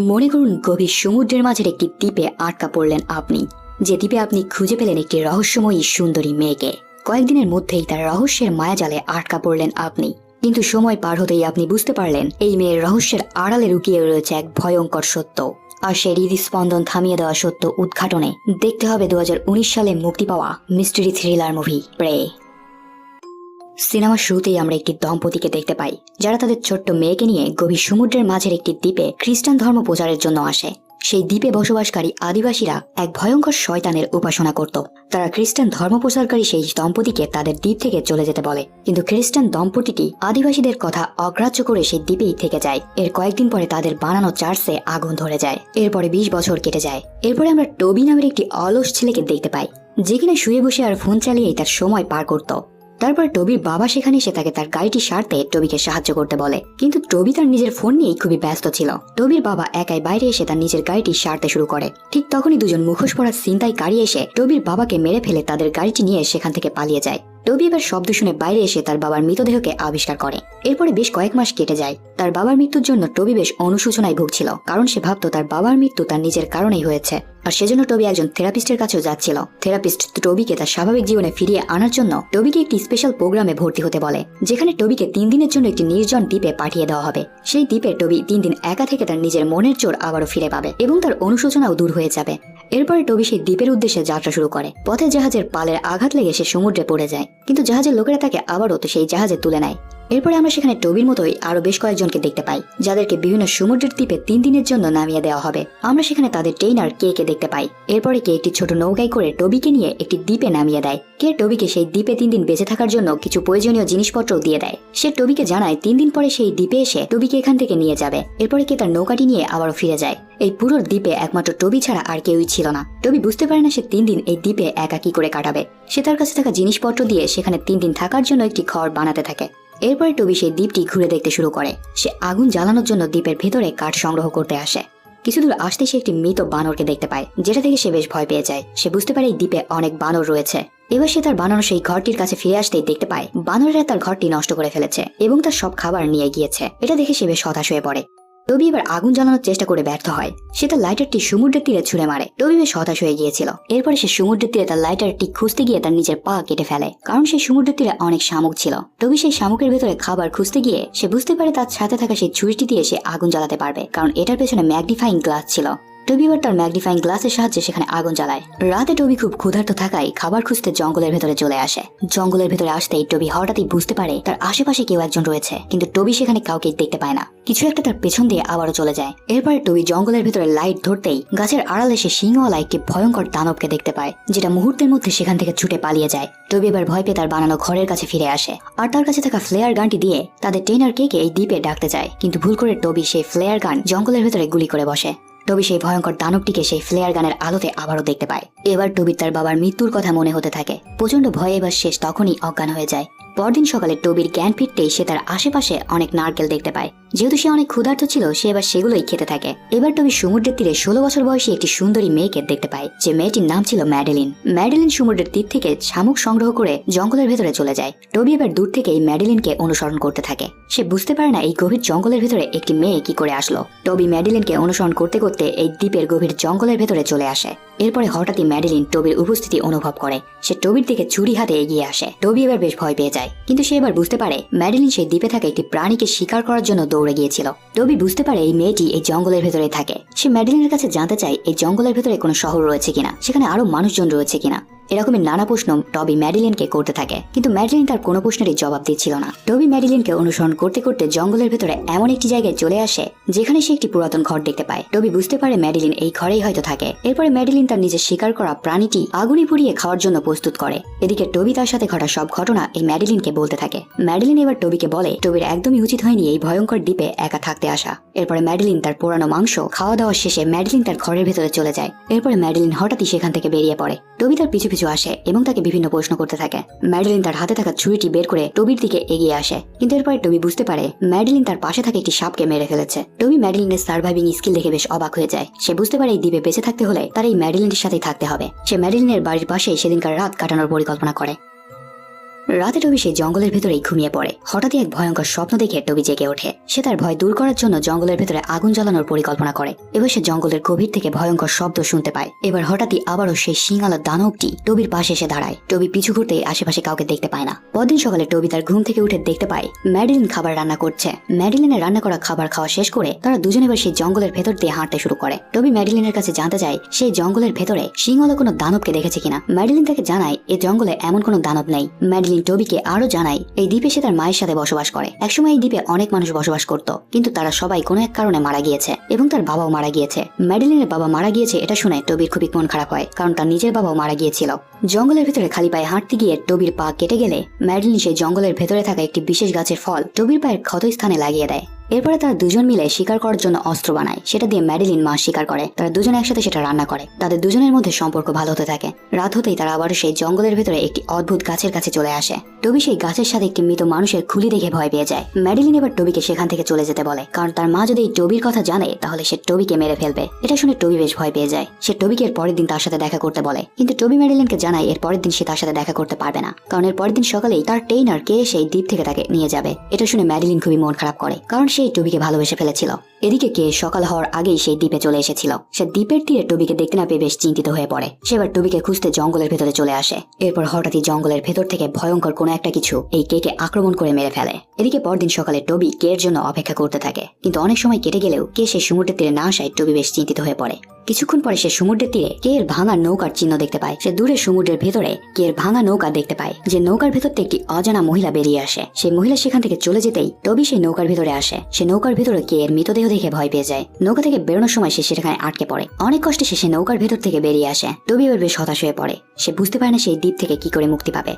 মনে করুন গভীর সমুদ্রের মাঝের একটি দ্বীপে আটকা পড়লেন আপনি, যে দ্বীপে আপনি খুঁজে পেলেন একটি রহস্যময়ী সুন্দরী মেয়েকে। কয়েকদিনের মধ্যেই তার রহস্যের মায়াজালে আটকা পড়লেন আপনি, কিন্তু সময় পার হতেই আপনি বুঝতে পারলেন এই মেয়ের রহস্যের আড়ালে লুকিয়ে রয়েছে এক ভয়ঙ্কর সত্য। আর সেই হৃদস্পন্দন থামিয়ে দেওয়া সত্য উদ্ঘাটনে দেখতে হবে 2019 সালে মুক্তি পাওয়া মিস্ট্রি থ্রিলার মুভি প্রে। সিনেমার শুরুতেই আমরা একটি দম্পতিকে দেখতে পাই যারা তাদের ছোট্ট মেয়েকে নিয়ে গভীর সমুদ্রের মাঝের একটি দ্বীপে খ্রিস্টান ধর্ম প্রচারের জন্য আসে। সেই দ্বীপে বসবাসকারী আদিবাসীরা এক ভয়ঙ্কর শয়তানের উপাসনা করত। তারা খ্রিস্টান ধর্ম প্রচারকারী সেই দম্পতিকে তাদের দ্বীপ থেকে চলে যেতে বলে, কিন্তু খ্রিস্টান দম্পতিটি আদিবাসীদের কথা অগ্রাহ্য করে সেই দ্বীপেই থেকে যায়। এর কয়েকদিন পরে তাদের বানানো চার্চে আগুন ধরে যায়। এরপরে 20 বছর কেটে যায়। এরপরে আমরা টবি নামের একটি অলস ছেলেকে দেখতে পাই, যে কিনা শুয়ে বসে আর ফোন চালিয়েই তার সময় পার করত। তারপর টবির বাবা সেখানে এসে তাকে তার গাড়িটি সারতে টবিকে সাহায্য করতে বলে, কিন্তু টবি তার নিজের ফোন নিয়েই খুবই ব্যস্ত ছিল। টবির বাবা একাই বাইরে এসে তার নিজের গাড়িটি সারতে শুরু করে। ঠিক তখনই দুজন মুখোশ পরা ছিনতাইকারী এসে টবির বাবাকে মেরে ফেলে তাদের গাড়িটি নিয়ে সেখান থেকে পালিয়ে যায়। টবি এবার শব্দ শুনে বাইরে এসে তার বাবার মৃতদেহকে আবিষ্কার করে। এরপরে বেশ কয়েক মাস কেটে যায়। তার বাবার মৃত্যুর জন্য টবি বেশ অনুশোচনায় ভুগছিল, কারণ সে ভাবতো তার বাবার মৃত্যু তার নিজের কারণেই হয়েছে। আর সেজন্য টবি একজন থেরাপিস্টের কাছেও যাচ্ছিল। থেরাপিস্ট টবিকে তার স্বাভাবিক জীবনে ফিরিয়ে আনার জন্য টবিকে একটি স্পেশাল প্রোগ্রামে ভর্তি হতে বলে, যেখানে টবিকে 3 দিনের জন্য একটি নির্জন দ্বীপে পাঠিয়ে দেওয়া হবে। সেই দ্বীপে টবি 3 দিন একা থেকে তার নিজের মনের জোর আবারও ফিরে পাবে এবং তার অনুশোচনাও দূর হয়ে যাবে। এরপরে টবি সেই দ্বীপের উদ্দেশ্যে যাত্রা শুরু করে। পথে জাহাজের পালের আঘাত লেগে সে সমুদ্রে পড়ে যায়, কিন্তু জাহাজের লোকেরা তাকে আবারও সেই জাহাজে তুলে নেয়। এরপরে আমরা সেখানে টবির মতোই আরো বেশ কয়েকজনকে দেখতে পাই, যাদেরকে বিভিন্ন সমুদ্রের দ্বীপে 3 দিনের জন্য নামিয়ে দেওয়া হবে। আমরা সেখানে তাদের ট্রেইনার কে দেখতে পাই। এরপরে কে একটি ছোট নৌকায় করে টবিকে নিয়ে একটি দ্বীপে নামিয়ে দেয়। কে টবিকে সেই দ্বীপে 3 দিন বেঁচে থাকার জন্য কিছু প্রয়োজনীয় জিনিসপত্রও দিয়ে দেয়। সে টবিকে জানায় 3 দিন পরে সেই দ্বীপে এসে টবিকে এখান থেকে নিয়ে যাবে। এরপরে কে তার নৌকাটি নিয়ে আবারও ফিরে যায়। এই পুরো দ্বীপে একমাত্র টবি ছাড়া আর কেউই ছিল না। টবি বুঝতে পারে না সে 3 দিন এই দ্বীপে একা কি করে কাটাবে। সে তার কাছে থাকা জিনিসপত্র দিয়ে সেখানে 3 দিন থাকার জন্য একটি ঘর বানাতে থাকে। এরপরে টবি সেই দ্বীপটি ঘুরে দেখতে শুরু করে। সে আগুন জ্বালানোর জন্য দ্বীপের ভেতরে কাঠ সংগ্রহ করতে আসে। কিছুদূর আসতে সে একটি মৃত বানরকে দেখতে পায়, যেটা থেকে সে বেশ ভয় পেয়ে যায়। সে বুঝতে পারে এই দ্বীপে অনেক বানর রয়েছে। এবার সে তার বানানো সেই ঘরটির কাছে ফিরে আসতেই দেখতে পায় বানরেরা তার ঘরটি নষ্ট করে ফেলেছে এবং তার সব খাবার নিয়ে গিয়েছে। এটা দেখে সে বেশ হতাশ হয়ে পড়ে। টবি এবার আগুন জ্বালানোর চেষ্টা করে ব্যর্থ হয়। সে তার লাইটারটি সমুদ্রের তীরে ছুঁড়ে মারে। টবি বেশ হতাশ হয়ে গিয়েছিল। এরপরে সে সমুদ্রের তীরে তার লাইটারটি খুঁজতে গিয়ে তার নিজের পা কেটে ফেলে, কারণ সেই সমুদ্রের তীরে অনেক শামুক ছিল। টবি সেই শামুকের ভেতরে খাবার খুঁজতে গিয়ে সে বুঝতে পারে তার সাথে থাকা সেই ছুরিটি দিয়ে সে আগুন জ্বালাতে পারবে, কারণ এটার পেছনে ম্যাগনিফাইং গ্লাস ছিল। টবি এবার তার ম্যাগনিফাইং গ্লাসের সাহায্যে সেখানে আগুন জ্বালায়। রাতে টবি খুব ক্ষুধার্ত থাকায় খাবার খুঁজতে জঙ্গলের ভেতরে চলে আসে। জঙ্গলের ভেতরে আসতেই টবি হঠাৎই বুঝতে পারে তার আশেপাশে কেউ একজন রয়েছে, কিন্তু টবি সেখানে কাউকে দেখতে পায় না। কিছু একটা তার পেছন দিয়ে আবারও চলে যায়। এরপরে টবি জঙ্গলের ভেতরে লাইট ধরতেই গাছের আড়ালে সে সিংহওয়ালা একটি ভয়ঙ্কর দানবকে দেখতে পায়, যেটা মুহূর্তের মধ্যে সেখান থেকে ছুটে পালিয়ে যায়। টবি এবার ভয় পেয়ে তার বানানো ঘরের কাছে ফিরে আসে আর তার কাছে থাকা ফ্লেয়ার গানটি দিয়ে তাদের ট্রেনার কে এই দ্বীপে ডাকতে যায়, কিন্তু ভুল করে টবি সেই ফ্লেয়ার গান জঙ্গলের ভেতরে গুলি করে বসে। টবি সেই ভয়ঙ্কর দানবটিকে সেই ফ্লেয়ার গানের আলোতে আবারও দেখতে পায়। এবার টবি তার বাবার মৃত্যুর কথা মনে হতে থাকে। প্রচন্ড ভয়ে এবার শেষ তখনই অজ্ঞান হয়ে যায়। পরদিন সকালে টবির জ্ঞান ফিরতেই সে তার আশেপাশে অনেক নারকেল দেখতে পায়। যেহেতু সে অনেক ক্ষুধার্ত ছিল, সে এবার সেগুলোই খেতে থাকে। এবার টবি সমুদ্রের তীরে 16 বছর বয়সী একটি সুন্দরী মেয়েকে দেখতে পায়, যে মেয়েটির নাম ছিল ম্যাডেলিন। ম্যাডেলিন সমুদ্রের তীর থেকে শামুক সংগ্রহ করে জঙ্গলের ভেতরে চলে যায়। টবি এবার দূর থেকে এই ম্যাডেলিনকে অনুসরণ করতে থাকে। সে বুঝতে পারে না এই গভীর জঙ্গলের ভেতরে একটি মেয়ে কি করে আসলো। টবি ম্যাডেলিনকে অনুসরণ করতে করতে এই দ্বীপের গভীর জঙ্গলের ভেতরে চলে আসে। এরপরে হঠাৎই ম্যাডেলিন টবির উপস্থিতি অনুভব করে। সে টবির দিকে ছুরি হাতে এগিয়ে আসে। টবি এবার বেশ ভয় পেয়ে যায়, কিন্তু সে এবার বুঝতে পারে ম্যাডেলিন সেই দ্বীপে থাকা একটি প্রাণীকে শিকার করার জন্য দৌড়ে গিয়েছিল। টবি বুঝতে পারে এই মেয়েটি এই জঙ্গলের ভেতরে থাকে। সে ম্যাডেলিনের কাছে জানতে চায় এই জঙ্গলের ভেতরে কোনো শহর রয়েছে কিনা, সেখানে আরো মানুষজন রয়েছে কিনা। এরকমের নানা প্রশ্ন টবি ম্যাডেলিনকে করতে থাকে, কিন্তু ম্যাডেলিন তার কোনো প্রশ্নেরই জবাব দিচ্ছিল না। টবি ম্যাডেলিনকে অনুসরণ করতে করতে জঙ্গলের ভেতরে এমন একটি জায়গায় চলে আসে, যেখানে সে একটি পুরাতন ঘর দেখতে পায়। টবি বুঝতে পারে ম্যাডেলিন এই ঘরেই হয়তো থাকে। এরপরে ম্যাডেলিন তার নিজের শিকার করা প্রাণীটি আগুনে পুড়িয়ে খাওয়ার জন্য প্রস্তুত করে। এদিকে টবি তার সাথে ঘটা সব ঘটনা এই ম্যাডেলিনকে বলতে থাকে। ম্যাডেলিন এবার টবিকে বলে টবির একদমই উচিত হয়নি এই ভয়ঙ্কর দ্বীপে একা থাকতে আসা। এরপরে ম্যাডেলিন তার পোড়ানো মাংস খাওয়া দাওয়া শেষে ম্যাডেলিন তার ঘরের ভেতরে চলে যায়। এরপরে ম্যাডেলিন হঠাৎই সেখান থেকে বেরিয়ে পড়ে। টবি তার পিছু পিছু আসে এবং তাকে বিভিন্ন প্রশ্ন করতে থাকে। ম্যাডেলিন তার হাতে থাকা ছুরিটি বের করে টবির দিকে এগিয়ে আসে, কিন্তু এরপরে টবি বুঝতে পারে ম্যাডেলিন তার পাশে থাকা একটি সাপকে মেরে ফেলেছে। টবি ম্যাডেলিনের সার্ভাইভিং স্কিল দেখে বেশ অবাক হয়ে যায়। সে বুঝতে পারে এই দ্বীপে বেঁচে থাকতে হলে তার এই ম্যাডেলিনের সাথেই থাকতে হবে। সে ম্যাডেলিনের বাড়ির পাশেই সেদিনকার রাত কাটানোর পরিকল্পনা করে। রাতে টবি সেই জঙ্গলের ভেতরেই ঘুমিয়ে পড়ে। হঠাৎই এক ভয়ঙ্কর স্বপ্ন দেখে টবি জেগে ওঠে। সে তার ভয় দূর করার জন্য জঙ্গলের ভেতরে আগুন জ্বালানোর পরিকল্পনা করে। এবার সে জঙ্গলের গভীর থেকে ভয়ঙ্কর শব্দ শুনতে পায়। এবার হঠাৎই আবারও সেই শিঙালা দানবটি টবির পাশে এসে দাঁড়ায়। টবি পিছু ঘুরতে আশেপাশে কাউকে দেখতে পায় না। পরদিন সকালে টবি তার ঘুম থেকে উঠে দেখতে পায় ম্যাডিলিন খাবার রান্না করছে। ম্যাডিলিনের রান্না করা খাবার খাওয়া শেষ করে তারা দুজনে এবার সেই জঙ্গলের ভেতর দিয়ে হাঁটতে শুরু করে। টবি ম্যাডিলিনের কাছে জানতে চায় সেই জঙ্গলের ভেতরে শিঙালা কোনো দানবকে দেখেছে কিনা। ম্যাডিলিন তাকে জানায় এই জঙ্গলে এমন কোনো দানব নেই। ম্যাডিলিন টবিকে আরো জানায় এই দ্বীপে সে তার মায়ের সাথে বসবাস করে। একসময় এই দ্বীপে অনেক মানুষ বসবাস করত, কিন্তু তারা সবাই কোনো এক কারণে মারা গিয়েছে এবং তার বাবাও মারা গিয়েছে। ম্যাডিলিনের বাবা মারা গিয়েছে এটা শুনে টবির খুবই মন খারাপ হয়, কারণ তার নিজের বাবাও মারা গিয়েছিল। জঙ্গলের ভেতরে খালি পায়ে হাঁটতে গিয়ে টবির পা কেটে গেলে ম্যাডিলিন সেই জঙ্গলের ভেতরে থাকা একটি বিশেষ গাছের ফল টবির পায়ের ক্ষত স্থানে লাগিয়ে দেয়। এরপরে তারা দুজন মিলে শিকার করার জন্য অস্ত্র বানায়। সেটা দিয়ে ম্যাডিলিন মাছ শিকার করে। তারা দুজন একসাথে সেটা রান্না করে। তাদের দুজনের মধ্যে সম্পর্ক ভালো হতে থাকে। রাত হতেই তারা আবার সেই জঙ্গলের ভেতরে একটি অদ্ভুত গাছের কাছে চলে আসে। টবি সেই গাছের সাথে একটি মৃত মানুষের খুলি দেখে ভয় পেয়ে যায়। ম্যাডিলিন এবার টবিকে সেখান থেকে চলে যেতে বলে, কারণ তার মা যদি এই টবির কথা জানে তাহলে সে টবিকে মেরে ফেলবে। এটা শুনে টবি বেশ ভয় পেয়ে যায়। সে টবিকে এর পরের দিন তার সাথে দেখা করতে বলে, কিন্তু টবি ম্যাডিলিনকে জানায় এর পরের দিন সে তার সাথে দেখা করতে পারবে না, কারণ এর পরের দিন সকালেই তার টেইনার কে সেই দ্বীপ থেকে তাকে নিয়ে যাবে। এটা শুনে ম্যাডিলিন খুবই মন খারাপ করে, কারণ সেই টবিকে ভালোবেসে ফেলেছিল। এদিকে কে সকাল হওয়ার আগেই সেই দ্বীপে চলে এসেছিল। সে দ্বীপের তীরে টবিকে দেখতে না পেয়ে বেশ চিন্তিত হয়ে পড়ে। সে এবার টবিকে খুঁজতে জঙ্গলের ভেতরে চলে আসে। এরপর হঠাৎই জঙ্গলের ভেতর থেকে ভয়ঙ্কর কোনো একটা কিছু এই কেকে আক্রমণ করে মেরে ফেলে। এদিকে পরদিন সকালে টবি কের জন্য অপেক্ষা করতে থাকে, কিন্তু অনেক সময় কেটে গেলেও কে সেই সমুদ্রের তীরে না আসায় টবি বেশ চিন্তিত হয়ে পড়ে। কিছুক্ষণ পরে সে সমুদ্রের তীরে কে এর ভাঙা নৌকার চিহ্ন দেখতে পায়। সে দূরে সমুদ্রের ভেতরে কে এর ভাঙা নৌকা দেখতে পায়, যে নৌকার ভেতর থেকে একটি অজানা মহিলা বেরিয়ে আসে। সেই মহিলা সেখান থেকে চলে যেতেই টবি সেই নৌকার ভেতরে আসে। সে নৌকার ভেতরে কে এর মৃতদেহ দেখে ভয় পেয়ে যায়। নৌকা থেকে বেরোনোর সময় সে সেখানে আটকে পড়ে। অনেক কষ্টে সে নৌকার ভেতর থেকে বেরিয়ে আসে। টবি এবার বেশ হতাশ হয়ে পড়ে। সে বুঝতে পারে না সেই দ্বীপ থেকে কি করে মুক্তি পাবে।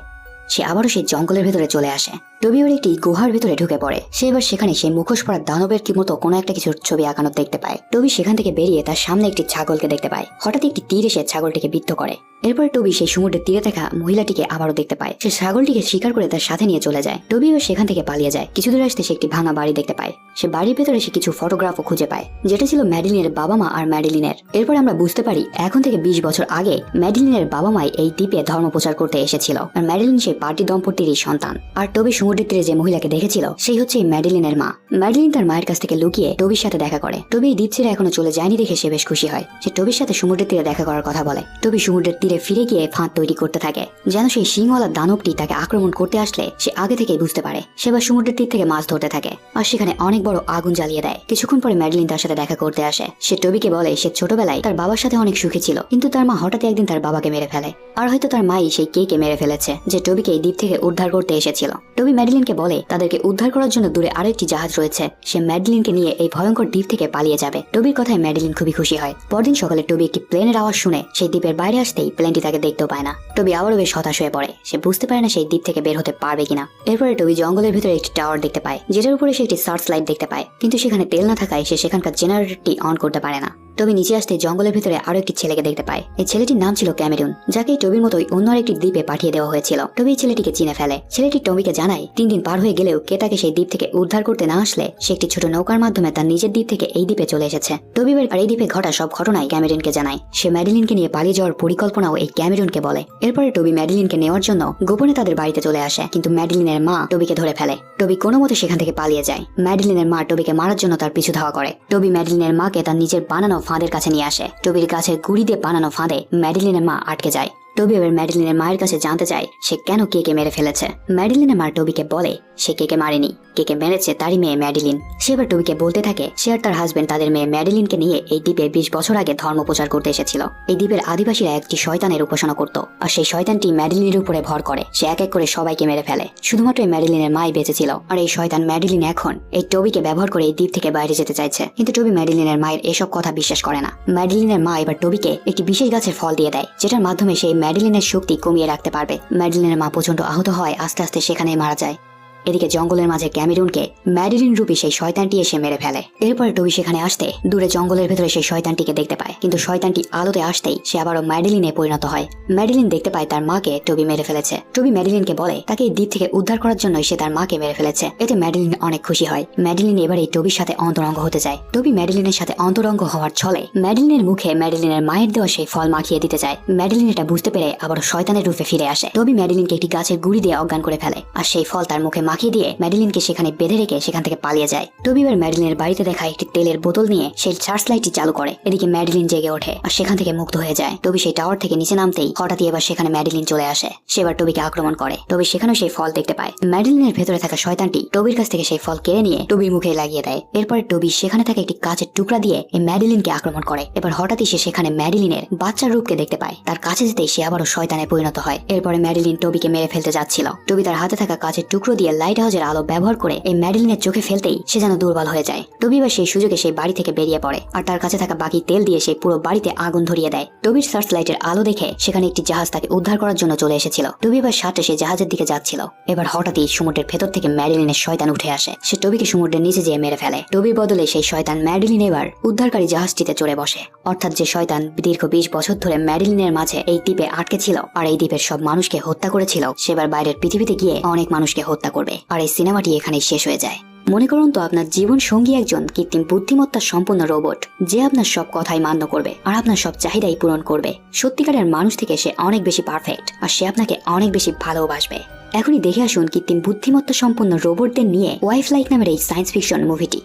সে আবারও সেই জঙ্গলের ভেতরে চলে আসে। টবি ওর একটি গুহার ভেতরে ঢুকে পড়ে। সে এবার সেখানে সেই মুখোশ পরা দানবের কি মতো কোনো একটা কিছুর ছবি আঁকানো দেখতে পায়। টবি সেখান থেকে বেরিয়ে তার সামনে একটি ছাগলকে দেখতে পায়। হঠাৎ একটি তীর এসে ছাগলটিকে বিদ্ধ করে। এরপরে টবি সেই সমুদ্রের তীরে থাকা মহিলাটিকে আবারও দেখতে পায়। সে ছাগলটিকে শিকার করে তার সাথে নিয়ে চলে যায়। টবি এবার সেখান থেকে পালিয়ে যায়। কিছু দূরে আসতে সে একটি ভাঙা বাড়ি দেখতে পায়। সে বাড়ির ভেতরে সে কিছু ফটোগ্রাফও খুঁজে পায়, যেটা ছিল ম্যাডিলিনের বাবা মা আর ম্যাডিলিনের। এরপর আমরা বুঝতে পারি এখন থেকে 20 বছর আগে ম্যাডিলিনের বাবা মাই এই দ্বীপে ধর্ম প্রচার করতে এসেছিল, আর ম্যাডিলিন সেই পার্টি দম্পতিরই সন্তান। আর টবি সমুদ্রের তীরে যে মহিলাকে দেখেছিল সেই হচ্ছে ম্যাডিলিনের মা। ম্যাডিলিন তার মায়ের কাছ থেকে লুকিয়ে টবির সাথে দেখা করে। টবি দ্বীপ ছেড়ে এখনো চলে যায়নি দেখে সে বেশ খুশি হয়। সে টবির সাথে সমুদ্রের তীরে দেখা করার কথা বলে। টবি সমুদ্রের তীরে ফিরে গিয়ে ফাঁদ তৈরি করতে থাকে, যেন সেই শিংওয়ালা দানবটি তাকে আক্রমণ করতে আসলে সে আগে থেকেই বুঝতে পারে। সেবার সমুদ্রের তীর থেকে মাছ ধরতে থাকে, আর সেখানে অনেক বড় আগুন জ্বালিয়ে দেয়। কিছুক্ষণ পরে ম্যাডিলিন তার সাথে দেখা করতে আসে। সে টবিকে বলে সে ছোটবেলায় তার বাবার সাথে অনেক সুখী ছিল, কিন্তু তার মা হঠাৎ একদিন তার বাবাকে মেরে ফেলে। আর হয়তো তার মাই সেই কেকে মেরে ফেলেছে, যে টবিকে এই দ্বীপ থেকে উদ্ধার করতে এসেছিল। টবি ম্যাডিলিনকে বলে তাদেরকে উদ্ধার করার জন্য দূরে আরেকটি জাহাজ রয়েছে। সে ম্যাডিলিনকে নিয়ে এই ভয়ঙ্কর দ্বীপ থেকে পালিয়ে যাবে। টবির কথায় ম্যাডিলিন খুবই খুশি হয়। পরদিন সকালে টবি একটি প্লেনের আওয়াজ শুনে সেই দ্বীপের বাইরে আসতেই প্লেনটি তাকে দেখতেও পায় না। টবি আবারও বেশ হতাশ হয়ে পড়ে। সে বুঝতে পারে না সেই দ্বীপ থেকে বের হতে পারবে কিনা। এরপরে টবি জঙ্গলের ভিতরে একটি টাওয়ার দেখতে পায়, যেটার উপরে সে একটি সার্চ লাইট দেখতে পায়, কিন্তু সেখানে তেল না থাকায় সে সেখানকার জেনারেটরটি অন করতে পারে না। টবি নিচে আসতে জঙ্গলের ভিতরে আরো একটি ছেলেকে দেখতে পায়। এই ছেলেটির নাম ছিল ক্যামেরুন, যাকে টবির মতোই অন্য আরেকটি দ্বীপে পাঠিয়ে দেওয়া হয়েছিল। টবি এই ছেলেটিকে চিনে ফেলে। ছেলেটি টবিকে জানায় 3 দিন পার হয়ে গেলেও কে তাকে সেই দ্বীপ থেকে উদ্ধার করতে না আসলে সে একটি ছোট নৌকার মাধ্যমে তার নিজের দ্বীপ থেকে এই দ্বীপে চলে এসেছে। টবি আর এই দ্বীপে ঘটা সব ঘটনাই ক্যামেরুনকে জানায়। সে ম্যাডিলিনকে নিয়ে পালিয়ে যাওয়ার পরিকল্পনাও এই ক্যামেরুনকে বলে। এরপরে টবি ম্যাডিলিনকে নেওয়ার জন্য গোপনে তাদের বাড়িতে চলে আসে, কিন্তু ম্যাডিলিনের মা টবিকে ধরে ফেলে। টবি কোনো মতে সেখান থেকে পালিয়ে যায়। ম্যাডিলিনের মা টবিকে মারার জন্য তার পিছু ধাওয়া করে। টবি ম্যাডিলিনের মাকে তার নিজের বানানো ফাঁদের কাছে নিয়ে আসে। টবির গাছের গুড়ি দিয়ে বানানো ফাঁদে ম্যাডিলিনের মা আটকে যায়। টবি এবার ম্যাডিলিনের মায়ের কাছে জানতে চায় সে কেন কেকে মেরে ফেলেছে। ম্যাডিলিনের মা টবিকে বলে সে কেকে মারেনি, কেকে মেরেছে তারই মেয়ে ম্যাডিলিন। সে এবার টবিকে বলতে থাকে সে আর তার হাজবেন্ড তাদের মেয়ে ম্যাডিলিনকে নিয়ে এই দ্বীপে 20 বছর আগে ধর্ম প্রচার করতে এসেছিল। এই দ্বীপের আদিবাসীরা একটি শয়তানের উপাসনা করত, আর সেই শয়তানটি ম্যাডিলিনের উপরে ভর করে। সে এক এক করে সবাইকে মেরে ফেলে। শুধুমাত্র এই ম্যাডিলিনের মাই বেঁচে ছিল, আর এই শয়তান ম্যাডিলিন এখন এই টবিকে ব্যবহার করে এই দ্বীপ থেকে বাইরে যেতে চাইছে। কিন্তু টবি ম্যাডিলিনের মায়ের এসব কথা বিশ্বাস করে না। ম্যাডিলিনের মা এবার টবিকে একটি বিশেষ গাছের ফল দিয়ে দেয়, যেটার মাধ্যমে সেই ম্যাডিলিনের শক্তি কমিয়ে রাখতে পারবে। ম্যাডিলিনের মা প্রচন্ড আহত হয়, আস্তে আস্তে সেখানেই মারা যায়। এদিকে জঙ্গলের মাঝে ক্যামেরুনকে ম্যাডিলিন রূপী সেই শয়তানটি এসে মেরে ফেলে। এরপরে টবি সেখানে আসতে দূরে জঙ্গলের ভেতরে সেই শয়তানটিকে দেখতে পায়, কিন্তু শয়তানটি আলোতে আসতেই সে আবারও ম্যাডিলিনে পরিণত হয়। ম্যাডিলিন দেখতে পায় তার মাকে টবি মেরে ফেলেছে। টবি ম্যাডিলিনকে বলে তাকে এই দ্বীপ থেকে উদ্ধার করার জন্য সে তার মাকে মেরে ফেলেছে। এতে ম্যাডিলিন অনেক খুশি হয়। ম্যাডিলিন এবার এই টবির সাথে অন্তরঙ্গ হতে চায়। টবি ম্যাডিলিনের সাথে অন্তরঙ্গ হওয়ার ছলে ম্যাডিলিনের মুখে ম্যাডিলিনের মায়ের দেওয়া সেই ফল মাখিয়ে দিতে চায়। ম্যাডিলিন এটা বুঝতে পেরে আবার শয়তানের রূপে ফিরে আসে। টবি ম্যাডিলিনকে একটি গাছের গুড়ি দিয়ে অজ্ঞান করে ফেলে, আর সেই ফল তার মুখে মাখিয়ে দিয়ে ম্যাডিলিনকে সেখানে বেঁধে রেখে সেখান থেকে পালিয়ে যায়। টবি এবার ম্যাডিলিনের বাড়িতে দেখা একটি তেলের বোতল নিয়ে সেই সার্চ লাইটটি চালু করে। এদিকে ম্যাডিলিন জেগে ওঠে আর সেখান থেকে মুক্ত হয়ে যায়। টবি সেই টাওয়ার থেকে নিচে নামতেই হঠাৎই এবার সেখানে ম্যাডিলিন চলে আসে। সে এবার টবিকে আক্রমণ করে। টবি সেখানেও সেই ফল দেখতে পায়। ম্যাডিলিনের ভেতরে থাকা শয়তানটি টবির কাছ থেকে সেই ফল কেড়ে নিয়ে টবির মুখে লাগিয়ে দেয়। এরপরে টবি সেখানে থাকা একটি কাচের টুকরা দিয়ে এই ম্যাডিলিনকে আক্রমণ করে। এবার হঠাৎই সে সেখানে ম্যাডিলিনের বাচ্চার রূপকে দেখতে পায়। তার কাছে যেতেই সে আবারও শয়তানে পরিণত হয়। এরপরে ম্যাডিলিন টবিকে মেরে ফেলতে যাচ্ছিল। টবি তার হাতে থাকা কাচের টুকরো দিয়ে লাইট হাউসের আলো ব্যবহার করে এই ম্যাডিলিনের চোখে ফেলতেই সে যেন দুর্বল হয়ে যায়। টবি এবার সেই সুযোগে সেই বাড়ি থেকে বেরিয়ে পড়ে আর তার কাছে থাকা বাকি তেল দিয়ে সেই পুরো বাড়িতে আগুন ধরিয়ে দেয়। টবির সার্চ লাইটের আলো দেখে সেখানে একটি জাহাজ তাকে উদ্ধার করার জন্য চলে এসেছিল। টবি এবার সাথে সেই জাহাজের দিকে যাচ্ছিল। এবার হঠাৎই সমুদ্রের ভেতর থেকে ম্যাডিলিনের শয়তান উঠে আসে। সে টবিকে সমুদ্রের নিচে যেয়ে মেরে ফেলে। টবির বদলে সেই শয়তান ম্যাডিলিন এবার উদ্ধারকারী জাহাজটিতে চড়ে বসে। অর্থাৎ যে শয়তান দীর্ঘ 20 বছর ধরে ম্যাডিলিনের মাঝে এই দ্বীপে আটকে ছিল আর এই দ্বীপের সব মানুষকে হত্যা করেছিল, সেবার বাইরের পৃথিবীতে গিয়ে অনেক মানুষকে হত্যা করবে। আর এই সিনেমাটি এখানেই শেষ হয়ে যায়। মনে করুন তো আপনার জীবন সঙ্গী একজন কৃত্রিম বুদ্ধিমত্তা সম্পন্ন রোবট, যে আপনার সব কথাই মান্য করবে আর আপনার সব চাহিদাই পূরণ করবে। সত্যিকারের মানুষ থেকে সে অনেক বেশি পারফেক্ট আর সে আপনাকে অনেক বেশি ভালোবাসবে। এখনই দেখে আসুন কৃত্রিম বুদ্ধিমত্তা সম্পন্ন রোবটদের নিয়ে ওয়াইফ লাইক নামের এই সায়েন্স ফিকশন মুভিটি।